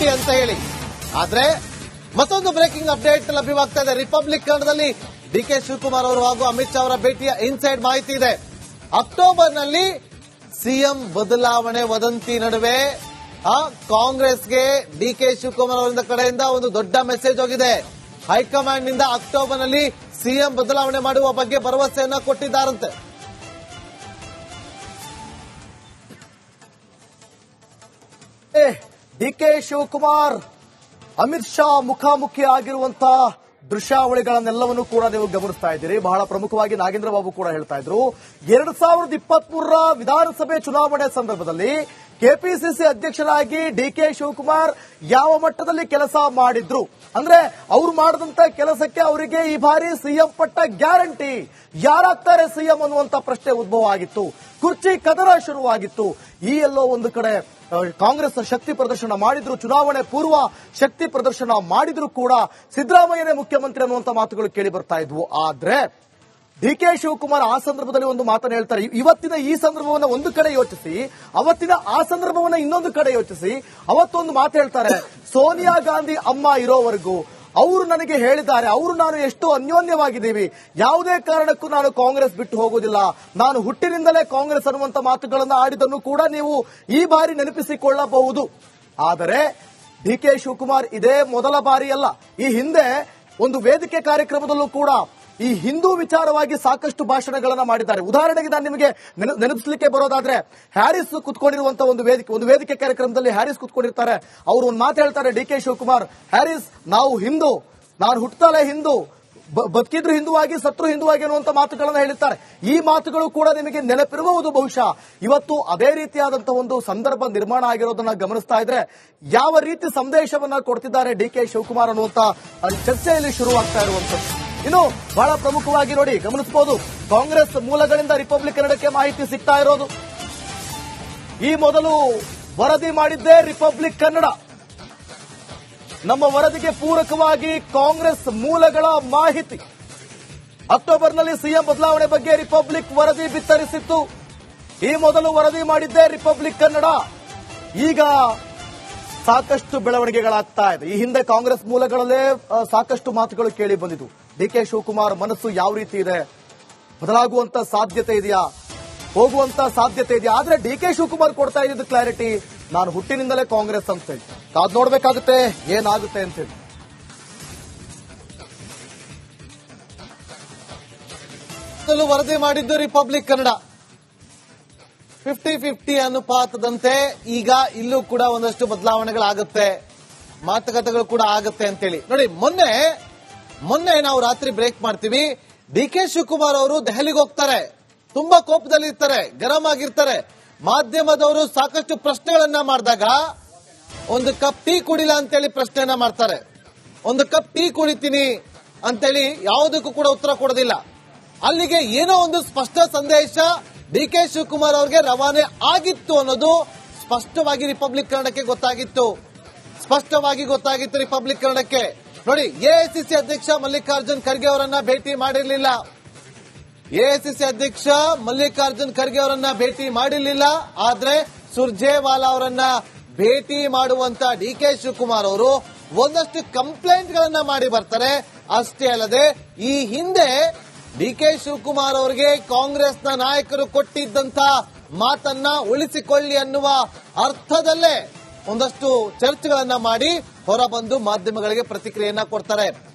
50-50 ಅಂತ ಹೇಳಿ. ಆದ್ರೆ ಮತ್ತೊಂದು ಬ್ರೇಕಿಂಗ್ ಅಪ್ಡೇಟ್ ಲಭ್ಯವಾಗ್ತಾ ಇದೆ. ರಿಪಬ್ಲಿಕ್ ಕನ್ನಡದಲ್ಲಿ ಡಿಕೆ ಶಿವಕುಮಾರ್ ಅವರು ಹಾಗೂ ಅಮಿತ್ ಶಾ ಅವರ ಭೇಟಿಯ ಇನ್ಸೈಡ್ ಮಾಹಿತಿ ಇದೆ. ಅಕ್ಟೋಬರ್ನಲ್ಲಿ ಸಿಎಂ ಬದಲಾವಣೆ ವದಂತಿ ನಡುವೆ ಕಾಂಗ್ರೆಸ್ಗೆ ಡಿಕೆ ಶಿವಕುಮಾರ್ ಅವರ ಕಡೆಯಿಂದ ಒಂದು ದೊಡ್ಡ ಮೆಸೇಜ್ ಹೋಗಿದೆ. ಹೈಕಮಾಂಡ್ ನಿಂದ ಅಕ್ಟೋಬರ್ನಲ್ಲಿ ಸಿಎಂ ಬದಲಾವಣೆ ಮಾಡುವ ಬಗ್ಗೆ ಭರವಸೆಯನ್ನ ಕೊಟ್ಟಿದ್ದಾರಂತೆ. ಡಿಕೆ ಶಿವಕುಮಾರ್ ಅಮಿತ್ ಶಾ ಮುಖಾಮುಖಿ ಆಗಿರುವಂತಹ ದೃಶ್ಯಾವಳಿಗಳನ್ನೆಲ್ಲವನ್ನೂ ಕೂಡ ನೀವು ಗಮನಿಸ್ತಾ ಇದ್ದೀರಿ. ಬಹಳ ಪ್ರಮುಖವಾಗಿ ನಾಗೇಂದ್ರ ಬಾಬು ಕೂಡ ಹೇಳ್ತಾ ಇದ್ರು, 2023ರ ವಿಧಾನಸಭೆ ಚುನಾವಣೆ ಸಂದರ್ಭದಲ್ಲಿ ಕೆಪಿಸಿಸಿ ಅಧ್ಯಕ್ಷರಾಗಿ ಡಿಕೆ ಶಿವಕುಮಾರ್ ಯಾವ ಮಟ್ಟದಲ್ಲಿ ಕೆಲಸ ಮಾಡಿದ್ರು, ಅಂದ್ರೆ ಅವರು ಮಾಡಿದಂತ ಕೆಲಸಕ್ಕೆ ಅವರಿಗೆ ಈ ಬಾರಿ ಸಿಎಂ ಪಟ್ಟ ಗ್ಯಾರಂಟಿ, ಯಾರಾಗ್ತಾರೆ ಸಿಎಂ ಅನ್ನುವಂತ ಪ್ರಶ್ನೆ ಉದ್ಭವ ಆಗಿತ್ತು. ಕುರ್ಚಿ ಕದರ ಶುರುವಾಗಿತ್ತು. ಈ ಎಲ್ಲೋ ಒಂದು ಕಡೆ ಕಾಂಗ್ರೆಸ್ ಶಕ್ತಿ ಪ್ರದರ್ಶನ ಮಾಡಿದ್ರು, ಚುನಾವಣೆ ಪೂರ್ವ ಶಕ್ತಿ ಪ್ರದರ್ಶನ ಮಾಡಿದ್ರು ಕೂಡ ಸಿದ್ದರಾಮಯ್ಯನೇ ಮುಖ್ಯಮಂತ್ರಿ ಅನ್ನುವಂತ ಮಾತುಗಳು ಕೇಳಿ ಬರ್ತಾ ಇದ್ವು. ಆದ್ರೆ ಡಿಕೆ ಶಿವಕುಮಾರ್ ಆ ಸಂದರ್ಭದಲ್ಲಿ ಒಂದು ಮಾತನ್ನು ಹೇಳ್ತಾರೆ. ಇವತ್ತಿನ ಈ ಸಂದರ್ಭವನ್ನ ಒಂದು ಕಡೆ ಯೋಚಿಸಿ, ಅವತ್ತಿನ ಆ ಸಂದರ್ಭವನ್ನ ಇನ್ನೊಂದು ಕಡೆ ಯೋಚಿಸಿ, ಅವತ್ತೊಂದು ಮಾತು ಹೇಳ್ತಾರೆ, ಸೋನಿಯಾ ಗಾಂಧಿ ಅಮ್ಮ ಇರೋವರೆಗೂ ಅವರು ನನಗೆ ಹೇಳಿದ್ದಾರೆ, ಅವರು ನಾನು ಎಷ್ಟು ಅನ್ಯೋನ್ಯವಾಗಿದ್ದೀವಿ, ಯಾವುದೇ ಕಾರಣಕ್ಕೂ ನಾನು ಕಾಂಗ್ರೆಸ್ ಬಿಟ್ಟು ಹೋಗುವುದಿಲ್ಲ, ನಾನು ಹುಟ್ಟಿನಿಂದಲೇ ಕಾಂಗ್ರೆಸ್ ಅನ್ನುವಂತ ಮಾತುಗಳನ್ನು ಆಡಿದನ್ನು ಕೂಡ ನೀವು ಈ ಬಾರಿ ನೆನಪಿಸಿಕೊಳ್ಳಬಹುದು. ಆದರೆ ಡಿಕೆ ಶಿವಕುಮಾರ್ ಇದೇ ಮೊದಲ ಬಾರಿಯಲ್ಲ, ಈ ಹಿಂದೆ ಒಂದು ವೇದಿಕೆ ಕಾರ್ಯಕ್ರಮದಲ್ಲೂ ಕೂಡ ಈ ಹಿಂದೂ ವಿಚಾರವಾಗಿ ಸಾಕಷ್ಟು ಭಾಷಣಗಳನ್ನ ಮಾಡಿದ್ದಾರೆ. ಉದಾಹರಣೆಗೆ ನಾನು ನಿಮಗೆ ನೆನಪಿಸಲಿಕ್ಕೆ ಬರೋದಾದ್ರೆ, ಹ್ಯಾರಿಸ್ ಕುತ್ಕೊಂಡಿರುವಂತಹ ಒಂದು ವೇದಿಕೆ ಕಾರ್ಯಕ್ರಮದಲ್ಲಿ ಹ್ಯಾರಿಸ್ ಕುತ್ಕೊಂಡಿರ್ತಾರೆ. ಅವರು ಒಂದು ಮಾತು ಹೇಳ್ತಾರೆ, ಡಿಕೆ ಶಿವಕುಮಾರ್, ಹ್ಯಾರಿಸ್ ನಾವು ಹಿಂದೂ, ನಾನು ಹುಟ್ಟುತ್ತಲೇ ಹಿಂದೂ, ಬದುಕಿದ್ರು ಹಿಂದುವಾಗಿ ಸತ್ರು ಹಿಂದುವಾಗಿ ಅನ್ನುವಂತ ಮಾತುಗಳನ್ನು ಹೇಳಿರ್ತಾರೆ. ಈ ಮಾತುಗಳು ಕೂಡ ನಿಮಗೆ ನೆನಪಿರಬಹುದು ಬಹುಶಃ. ಇವತ್ತು ಅದೇ ರೀತಿಯಾದಂತಹ ಒಂದು ಸಂದರ್ಭ ನಿರ್ಮಾಣ ಆಗಿರೋದನ್ನ ಗಮನಿಸ್ತಾ ಇದ್ರೆ ಯಾವ ರೀತಿ ಸಂದೇಶವನ್ನ ಕೊಡ್ತಿದ್ದಾರೆ ಡಿಕೆ ಶಿವಕುಮಾರ್ ಅನ್ನುವಂತ ಚರ್ಚೆಯಲ್ಲಿ ಶುರುವಾಗ್ತಾ ಇರುವಂತದ್ದು. ಇನ್ನು ಬಹಳ ಪ್ರಮುಖವಾಗಿ ನೋಡಿ ಗಮನಿಸಬಹುದು, ಕಾಂಗ್ರೆಸ್ ಮೂಲಗಳಿಂದ ರಿಪಬ್ಲಿಕ್ ಕನ್ನಡಕ್ಕೆ ಮಾಹಿತಿ ಸಿಗ್ತಾ ಇರೋದು. ಈ ಮೊದಲು ವರದಿ ಮಾಡಿದ್ದೇ ರಿಪಬ್ಲಿಕ್ ಕನ್ನಡ. ನಮ್ಮ ವರದಿಗೆ ಪೂರಕವಾಗಿ ಕಾಂಗ್ರೆಸ್ ಮೂಲಗಳ ಮಾಹಿತಿ. ಅಕ್ಟೋಬರ್ನಲ್ಲಿ ಸಿಎಂ ಬದಲಾವಣೆ ಬಗ್ಗೆ ರಿಪಬ್ಲಿಕ್ ವರದಿ ಬಿತ್ತರಿಸಿತ್ತು. ಈ ಮೊದಲು ವರದಿ ಮಾಡಿದ್ದೇ ರಿಪಬ್ಲಿಕ್ ಕನ್ನಡ. ಈಗ ಸಾಕಷ್ಟು ಬೆಳವಣಿಗೆಗಳಾಗ್ತಾ ಇದೆ. ಈ ಹಿಂದೆ ಕಾಂಗ್ರೆಸ್ ಮೂಲಗಳಲ್ಲೇ ಸಾಕಷ್ಟು ಮಾತುಗಳು ಕೇಳಿ ಬಂದಿದ್ದು. ಡಿಕೆ ಶಿವಕುಮಾರ್ ಮನಸ್ಸು ಯಾವ ರೀತಿ ಇದೆ, ಬದಲಾಗುವಂತ ಸಾಧ್ಯತೆ ಇದೆಯಾ, ಹೋಗುವಂತ ಸಾಧ್ಯತೆ ಇದೆಯಾ? ಆದ್ರೆ ಡಿಕೆ ಶಿವಕುಮಾರ್ ಕೊಡ್ತಾ ಇದ್ದಿದ್ದು ಕ್ಲಾರಿಟಿ, ನಾನು ಹುಟ್ಟಿನಿಂದಲೇ ಕಾಂಗ್ರೆಸ್ ಅಂತ ಹೇಳಿ. ಕಾದ್ ನೋಡ್ಬೇಕಾಗುತ್ತೆ ಏನಾಗುತ್ತೆ ಅಂತ ಹೇಳಿ. ವರದಿ ಮಾಡಿದ್ದು ರಿಪಬ್ಲಿಕ್ ಕನ್ನಡ 50-50 ಅನುಪಾತದಂತೆ ಈಗ ಇಲ್ಲೂ ಕೂಡ ಒಂದಷ್ಟು ಬದಲಾವಣೆಗಳಾಗುತ್ತೆ, ಮಾತುಕತೆಗಳು ಕೂಡ ಆಗುತ್ತೆ ಅಂತೇಳಿ. ನೋಡಿ, ಮೊನ್ನೆ ನಾವು ರಾತ್ರಿ ಬ್ರೇಕ್ ಮಾಡ್ತೀವಿ. ಡಿಕೆ ಶಿವಕುಮಾರ್ ಅವರು ದೆಹಲಿಗೆ ಹೋಗ್ತಾರೆ, ತುಂಬಾ ಕೋಪದಲ್ಲಿ ಇರ್ತಾರೆ, ಗರಂ ಆಗಿರ್ತಾರೆ. ಮಾಧ್ಯಮದವರು ಸಾಕಷ್ಟು ಪ್ರಶ್ನೆಗಳನ್ನ ಮಾಡಿದಾಗ ಒಂದು ಕಪ್ ಟೀ ಕುಡಿಲ್ಲ ಅಂತೇಳಿ ಪ್ರಶ್ನೆಯನ್ನ ಮಾಡ್ತಾರೆ. ಒಂದು ಕಪ್ ಟೀ ಕುಡಿತೀನಿ ಅಂತೇಳಿ ಯಾವುದಕ್ಕೂ ಕೂಡ ಉತ್ತರ ಕೊಡೋದಿಲ್ಲ. ಅಲ್ಲಿಗೆ ಏನೋ ಒಂದು ಸ್ಪಷ್ಟ ಸಂದೇಶ ಡಿಕೆ ಶಿವಕುಮಾರ್ ಅವರಿಗೆ ರವಾನೆ ಆಗಿತ್ತು ಅನ್ನೋದು ಸ್ಪಷ್ಟವಾಗಿ ರಿಪಬ್ಲಿಕ್ ಕನ್ನಡಕ್ಕೆ ಗೊತ್ತಾಗಿತ್ತು. ರಿಪಬ್ಲಿಕ್ ಕನ್ನಡಕ್ಕೆ. ನೋಡಿ, ಎಐಸಿಸಿ ಅಧ್ಯಕ್ಷ ಮಲ್ಲಿಕಾರ್ಜುನ್ ಖರ್ಗೆ ಅವರನ್ನ ಭೇಟಿ ಮಾಡಿರಲಿಲ್ಲ. ಆದ್ರೆ ಸುರ್ಜೇವಾಲಾ ಅವರನ್ನ ಭೇಟಿ ಮಾಡುವಂತ ಡಿಕೆ ಶಿವಕುಮಾರ್ ಅವರು ಒಂದಷ್ಟು ಕಂಪ್ಲೇಂಟ್ ಗಳನ್ನ ಮಾಡಿ ಬರ್ತಾರೆ. ಅಷ್ಟೇ ಅಲ್ಲದೆ ಈ ಹಿಂದೆ ಡಿಕೆ ಶಿವಕುಮಾರ್ ಅವರಿಗೆ ಕಾಂಗ್ರೆಸ್ನ ನಾಯಕರು ಕೊಟ್ಟಿದ್ದಂತ ಮಾತನ್ನ ಉಳಿಸಿಕೊಳ್ಳಿ ಅನ್ನುವ ಅರ್ಥದಲ್ಲೇ ಒಂದಷ್ಟು ಚರ್ಚೆಗಳನ್ನ ಮಾಡಿ ಹೊರಬಂದು ಮಾಧ್ಯಮಗಳಿಗೆ ಪ್ರತಿಕ್ರಿಯೆಯನ್ನ ಕೊಡ್ತಾರೆ.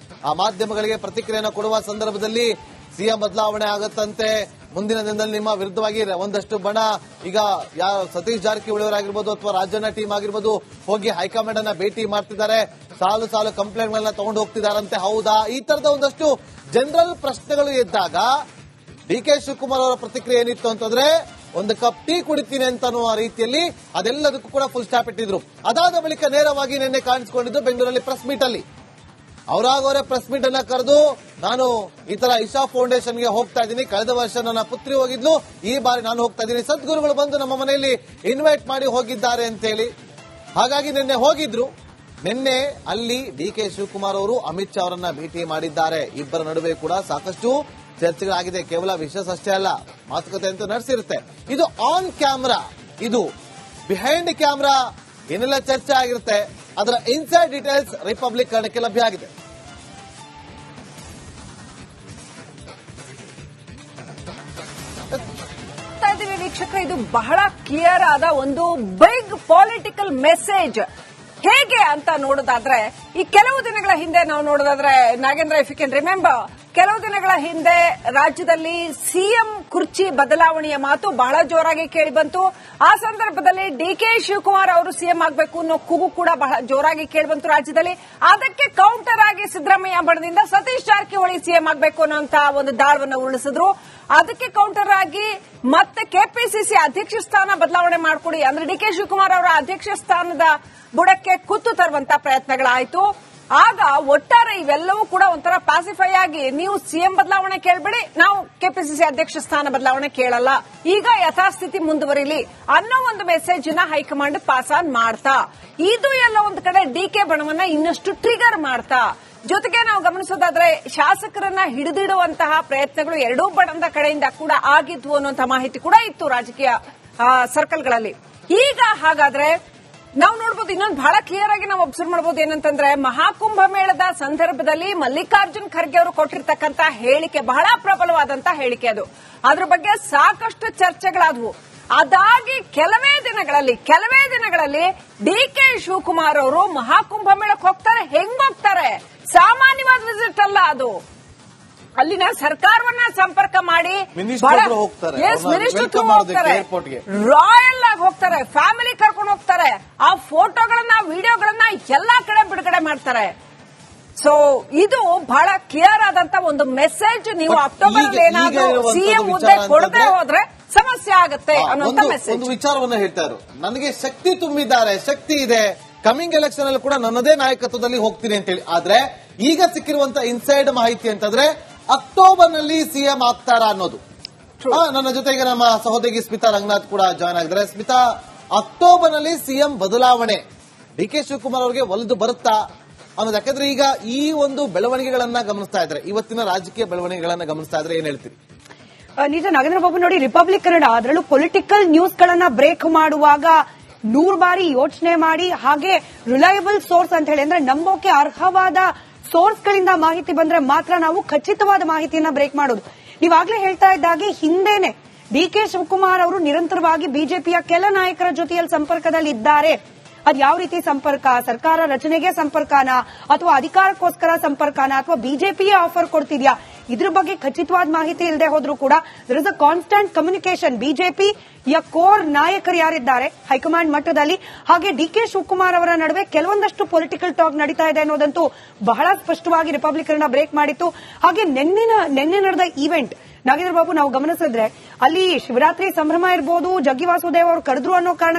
ಆ ಮಾಧ್ಯಮಗಳಿಗೆ ಪ್ರತಿಕ್ರಿಯೆಯನ್ನ ಕೊಡುವ ಸಂದರ್ಭದಲ್ಲಿ ಸಿಎಂ ಬದಲಾವಣೆ ಆಗತ್ತಂತೆ, ಮುಂದಿನ ದಿನದಲ್ಲಿ ನಿಮ್ಮ ವಿರುದ್ಧವಾಗಿ ಒಂದಷ್ಟು ಬಣ ಈಗ ಸತೀಶ್ ಜಾರಕಿಹೊಳಿ ಅವರಾಗಿರ್ಬೋದು ಅಥವಾ ರಾಜಣ್ಣ ಟೀಮ್ ಆಗಿರ್ಬೋದು ಹೋಗಿ ಹೈಕಮಾಂಡ್ ಅನ್ನ ಭೇಟಿ ಮಾಡ್ತಿದ್ದಾರೆ, ಸಾಲು ಕಂಪ್ಲೇಂಟ್ ಗಳನ್ನ ತಗೊಂಡು ಹೋಗ್ತಿದಾರಂತೆ, ಹೌದಾ? ಈ ತರದ ಒಂದಷ್ಟು ಜನರಲ್ ಪ್ರಶ್ನೆಗಳು ಇದ್ದಾಗ ಡಿಕೆ ಶಿವಕುಮಾರ್ ಅವರ ಪ್ರತಿಕ್ರಿಯೆ ಏನಿತ್ತು ಅಂತಂದ್ರೆ, ಒಂದು ಕಪ್ ಟೀ ಕುಡಿತೀನಿ ಅಂತ ಅನ್ನುವ ರೀತಿಯಲ್ಲಿ ಅದೆಲ್ಲದಕ್ಕೂ ಕೂಡ ಫುಲ್ ಸ್ಟಾಪ್ ಇಟ್ಟಿದ್ರು. ಅದಾದ ಬಳಿಕ ನೇರವಾಗಿ ನಿನ್ನೆ ಕಾಣಿಸಿಕೊಂಡಿದ್ದು ಬೆಂಗಳೂರಲ್ಲಿ ಪ್ರೆಸ್ ಮೀಟ್ ಅಲ್ಲಿ. ಅವರಾಗವರೇ ಪ್ರೆಸ್ ಮೀಟ್ ಅನ್ನ ಕರೆದು, ನಾನು ಈ ತರ ಇಶಾ ಫೌಂಡೇಶನ್ಗೆ ಹೋಗ್ತಾ ಇದ್ದೀನಿ, ಕಳೆದ ವರ್ಷ ನನ್ನ ಪುತ್ರಿ ಹೋಗಿದ್ಲು, ಈ ಬಾರಿ ನಾನು ಹೋಗ್ತಾ ಇದ್ದೀನಿ, ಸದ್ಗುರುಗಳು ಬಂದು ನಮ್ಮ ಮನೆಯಲ್ಲಿ ಇನ್ವೈಟ್ ಮಾಡಿ ಹೋಗಿದ್ದಾರೆ ಅಂತ ಹೇಳಿ. ಹಾಗಾಗಿ ನಿನ್ನೆ ಹೋಗಿದ್ರು. ನಿನ್ನೆ ಅಲ್ಲಿ ಡಿಕೆ ಶಿವಕುಮಾರ್ ಅವರು ಅಮಿತ್ ಶಾ ಅವರನ್ನ ಭೇಟಿ ಮಾಡಿದ್ದಾರೆ. ಇಬ್ಬರ ನಡುವೆ ಕೂಡ ಸಾಕಷ್ಟು ಚರ್ಚೆಗಳಾಗಿದೆ. ಕೇವಲ ವಿಶ್ವಾಸ ಅಷ್ಟೇ ಅಲ್ಲ, ಮಾತುಕತೆ ಅಂತೂ ನಡೆಸಿರುತ್ತೆ. ಇದು ಆನ್ ಕ್ಯಾಮ್ರಾ, ಇದು ಬಿಹೈಂಡ್ ಕ್ಯಾಮ್ರಾ ಏನೆಲ್ಲ ಚರ್ಚೆ ಆಗಿರುತ್ತೆ ಅದರ ಇನ್ಸೈಡ್ ಡೀಟೇಲ್ಸ್ ರಿಪಬ್ಲಿಕ್ ಕನ್ನಡಕ್ಕೆ ಲಭ್ಯ ಆಗಿದೆ. ವೀಕ್ಷಕರೇ, ಇದು ಬಹಳ ಕ್ಲಿಯರ್ ಆದ ಒಂದು ಬಿಗ್ ಪೊಲಿಟಿಕಲ್ ಮೆಸೇಜ್. ಹೇಗೆ ಅಂತ ನೋಡೋದಾದ್ರೆ, ಈ ಕೆಲವು ದಿನಗಳ ಹಿಂದೆ ನಾವು ನೋಡೋದಾದ್ರೆ Nagendra, if you can remember, ಕೆಲವು ದಿನಗಳ ಹಿಂದೆ ರಾಜ್ಯದಲ್ಲಿ ಸಿಎಂ ಕುರ್ಚಿ ಬದಲಾವಣೆಯ ಮಾತು ಬಹಳ ಜೋರಾಗಿ ಕೇಳಿ ಬಂತು. ಆ ಸಂದರ್ಭದಲ್ಲಿ ಡಿಕೆ ಶಿವಕುಮಾರ್ ಅವರು ಸಿಎಂ ಆಗಬೇಕು ಅನ್ನೋ ಕೂಗು ಕೂಡ ಬಹಳ ಜೋರಾಗಿ ಕೇಳಿ ಬಂತು ರಾಜ್ಯದಲ್ಲಿ. ಅದಕ್ಕೆ ಕೌಂಟರ್ ಆಗಿ ಸಿದ್ದರಾಮಯ್ಯ ಬಣದಿಂದ ಸತೀಶ್ ಜಾರಕಿಹೊಳಿ ಸಿಎಂ ಆಗಬೇಕು ಅನ್ನೋಂತ ಒಂದು ದಾಳವನ್ನು ಉರುಳಿಸಿದ್ರು. ಅದಕ್ಕೆ ಕೌಂಟರ್ ಆಗಿ ಮತ್ತೆ ಕೆಪಿಸಿಸಿ ಅಧ್ಯಕ್ಷ ಸ್ಥಾನ ಬದಲಾವಣೆ ಮಾಡಿಕೊಡಿ ಅಂದ್ರೆ ಡಿಕೆ ಶಿವಕುಮಾರ್ ಅವರ ಅಧ್ಯಕ್ಷ ಸ್ಥಾನದ ಬುಡಕ್ಕೆ ಕುತ್ತು ತರುವಂತ ಪ್ರಯತ್ನಗಳಾಯಿತು. ಆಗ ಒಟ್ಟಾರೆ ಇವೆಲ್ಲವೂ ಕೂಡ ಒಂಥರ ಪ್ಯಾಸಿಫೈ ಆಗಿ, ನೀವು ಸಿಎಂ ಬದಲಾವಣೆ ಕೇಳಬೇಡಿ, ನಾವು ಕೆಪಿಸಿಸಿ ಅಧ್ಯಕ್ಷ ಸ್ಥಾನ ಬದಲಾವಣೆ ಕೇಳಲ್ಲ, ಈಗ ಯಥಾಸ್ಥಿತಿ ಮುಂದುವರಿಲಿ ಅನ್ನೋ ಒಂದು ಮೆಸೇಜ್ ನ ಹೈಕಮಾಂಡ್ ಪಾಸ್ ಆನ್ ಮಾಡ್ತಾ, ಇದು ಎಲ್ಲ ಒಂದು ಕಡೆ ಡಿಕೆ ಬಣವನ್ನ ಇನ್ನಷ್ಟು ಟ್ರಿಗರ್ ಮಾಡ್ತಾ, ಜೊತೆಗೆ ನಾವು ಗಮನಿಸೋದಾದ್ರೆ ಶಾಸಕರನ್ನ ಹಿಡಿದಿಡುವಂತಹ ಪ್ರಯತ್ನಗಳು ಎರಡೂ ಬಣದ ಕಡೆಯಿಂದ ಕೂಡ ಆಗಿದ್ವು ಅನ್ನುವಂತಹ ಮಾಹಿತಿ ಕೂಡ ಇತ್ತು ರಾಜಕೀಯ ಸರ್ಕಲ್ಗಳಲ್ಲಿ. ಈಗ ಹಾಗಾದ್ರೆ ನಾವು ನೋಡಬಹುದು, ಇನ್ನೊಂದು ಬಹಳ ಕ್ಲಿಯರ್ ಆಗಿ ನಾವು ಅಬ್ಸರ್ವ್ ಮಾಡಬಹುದು ಏನಂತಂದ್ರೆ, ಮಹಾಕುಂಭ ಮೇಳದ ಸಂದರ್ಭದಲ್ಲಿ ಮಲ್ಲಿಕಾರ್ಜುನ್ ಖರ್ಗೆ ಅವರು ಕೊಟ್ಟಿರ್ತಕ್ಕಂಥ ಹೇಳಿಕೆ ಬಹಳ ಪ್ರಬಲವಾದಂತಹ ಹೇಳಿಕೆ. ಅದ್ರ ಬಗ್ಗೆ ಸಾಕಷ್ಟು ಚರ್ಚೆಗಳಾದವು. ಅದಾಗಿ ಕೆಲವೇ ದಿನಗಳಲ್ಲಿ ಡಿಕೆ ಶಿವಕುಮಾರ್ ಅವರು ಮಹಾಕುಂಭ ಮೇಳಕ್ಕೆ ಹೋಗ್ತಾರೆ. ಹೆಂಗ್ ಹೋಗ್ತಾರೆ? ಸಾಮಾನ್ಯವಾದ ವಿಸಿಟ್ ಅಲ್ಲ ಅದು. ಅಲ್ಲಿನ ಸರ್ಕಾರವನ್ನ ಸಂಪರ್ಕ ಮಾಡಿ ಮಿನಿಸ್ಟರ್ ಹೋಗ್ತಾರೆ, ರಾಯಲ್ ಆಗಿ ಹೋಗ್ತಾರೆ, ಫ್ಯಾಮಿಲಿ ಕರ್ಕೊಂಡು ಹೋಗ್ತಾರೆ, ಆ ಫೋಟೋಗಳನ್ನ ವಿಡಿಯೋಗಳನ್ನ ಎಲ್ಲಾ ಕಡೆ ಬಿಡುಗಡೆ ಮಾಡ್ತಾರೆ. ಸೊ ಇದು ಬಹಳ ಕ್ಲಿಯರ್ ಆದಂತ ಒಂದು ಮೆಸೇಜ್. ನೀವು ಅಕ್ಟೋಬರ್ ಏನಾದರೂ ಸಿಎಂ ಹುದ್ದೆ ಕೊಡದೆ ಹೋದ್ರೆ ಸಮಸ್ಯೆ ಆಗುತ್ತೆ ಅನ್ನೋ ಮೆಸೇಜ್. ಒಂದು ವಿಚಾರವನ್ನ ಹೇಳ್ತಾರೆ, ನನಗೆ ಶಕ್ತಿ ತುಂಬಿದ್ದಾರೆ, ಶಕ್ತಿ ಇದೆ, ಕಮಿಂಗ್ ಎಲೆಕ್ಷನ್ ಅಲ್ಲಿ ಕೂಡ ನನ್ನದೇ ನಾಯಕತ್ವದಲ್ಲಿ ಹೋಗ್ತೀನಿ ಅಂತ ಹೇಳಿ. ಆದ್ರೆ ಈಗ ಸಿಕ್ಕಿರುವಂತ ಇನ್ಸೈಡ್ ಮಾಹಿತಿ ಅಂತಂದ್ರೆ ಅಕ್ಟೋಬರ್ ನಲ್ಲಿ ಸಿಎಂ ಆಗ್ತಾರಾ ಅನ್ನೋದು. ನನ್ನ ಜೊತೆಗೆ ನಮ್ಮ ಸಹೋದರಿ ಸ್ಮಿತಾ ರಂಗನಾಥ್ ಕೂಡ ಜಾಯ್ನ್ ಆಗಿದ್ದಾರೆ. ಸ್ಮಿತಾ, ಅಕ್ಟೋಬರ್ ನಲ್ಲಿ ಸಿಎಂ ಬದಲಾವಣೆ ಡಿಕೆ ಶಿವಕುಮಾರ್ ಅವರಿಗೆ ಒಲಿದು ಬರುತ್ತಾ ಅನ್ನೋದು, ಯಾಕಂದ್ರೆ ಈಗ ಈ ಒಂದು ಬೆಳವಣಿಗೆಗಳನ್ನ ಗಮನಿಸ್ತಾ ಇದ್ರೆ, ಇವತ್ತಿನ ರಾಜಕೀಯ ಬೆಳವಣಿಗೆಗಳನ್ನ ಗಮನಿಸ್ತಾ ಇದ್ರೆ ಏನ್ ಹೇಳ್ತೀರಿ? ನಿಜ ನಾಗೇಂದ್ರ ಬಾಬು, ನೋಡಿ, ರಿಪಬ್ಲಿಕ್ ಕನ್ನಡ ಅದರಲ್ಲೂ ಪೊಲಿಟಿಕಲ್ ನ್ಯೂಸ್ ಗಳನ್ನ ಬ್ರೇಕ್ ಮಾಡುವಾಗ 100 ಬಾರಿ ಯೋಚನೆ ಮಾಡಿ, ಹಾಗೆ ರಿಲಯಬಲ್ ಸೋರ್ಸ್ ಅಂತ ಹೇಳಿ, ಅಂದ್ರೆ ನಂಬೋಕೆ ಅರ್ಹವಾದ ಸೋರ್ಸ್ ಗಳಿಂದ ಮಾಹಿತಿ ಬಂದ್ರೆ ಮಾತ್ರ ನಾವು ಖಚಿತವಾದ ಮಾಹಿತಿಯನ್ನ ಬ್ರೇಕ್ ಮಾಡೋದು. ನೀವಾಗ್ಲೇ ಹೇಳ್ತಾ ಇದ್ದಾಗೆ, ಹಿಂದೆನೆ ಡಿಕೆ ಶಿವಕುಮಾರ್ ಅವರು ನಿರಂತರವಾಗಿ ಬಿಜೆಪಿಯ ಕೆಲ ನಾಯಕರ ಜೊತೆಯಲ್ಲಿ ಸಂಪರ್ಕದಲ್ಲಿ ಇದ್ದಾರೆ. ಅದ್ ಯಾವ ರೀತಿ ಸಂಪರ್ಕ? ಸರ್ಕಾರ ರಚನೆಗೆ ಸಂಪರ್ಕನಾ, ಅಥವಾ ಅಧಿಕಾರಕ್ಕೋಸ್ಕರ ಸಂಪರ್ಕನಾ, ಅಥವಾ ಬಿಜೆಪಿಯೇ ಆಫರ್ ಕೊಡ್ತಿದ್ಯಾ? ಇದ್ರ ಬಗ್ಗೆ ಖಚಿತವಾದ ಮಾಹಿತಿ ಇಲ್ಲದೆ ಹೋದ್ರೂ ಕೂಡ there is a constant communication ಬಿಜೆಪಿಯ ಕೋರ್ ನಾಯಕರು ಯಾರಿದ್ದಾರೆ ಹೈಕಮಾಂಡ್ ಮಟ್ಟದಲ್ಲಿ, ಹಾಗೆ ಡಿಕೆ ಶಿವಕುಮಾರ್ ಅವರ ನಡುವೆ ಕೆಲವೊಂದಷ್ಟು ಪೊಲಿಟಿಕಲ್ ಟಾಕ್ ನಡೀತಾ ಇದೆ ಅನ್ನೋದಂತೂ ಬಹಳ ಸ್ಪಷ್ಟವಾಗಿ ರಿಪಬ್ಲಿಕನ್ ಬ್ರೇಕ್ ಮಾಡಿತ್ತು. ಹಾಗೆ ನಿನ್ನೆ ನಡೆದ ಈವೆಂಟ್ ನಾಗೇಂದ್ರ ಬಾಬು ನಾವು ಗಮನಿಸಿದ್ರೆ, ಅಲ್ಲಿ ಶಿವರಾತ್ರಿ ಸಂಭ್ರಮ ಇರಬಹುದು, ಜಗ್ಗಿ ವಾಸುದೇವ್ ಅವರು ಕರೆದ್ರು ಅನ್ನೋ ಕಾರಣ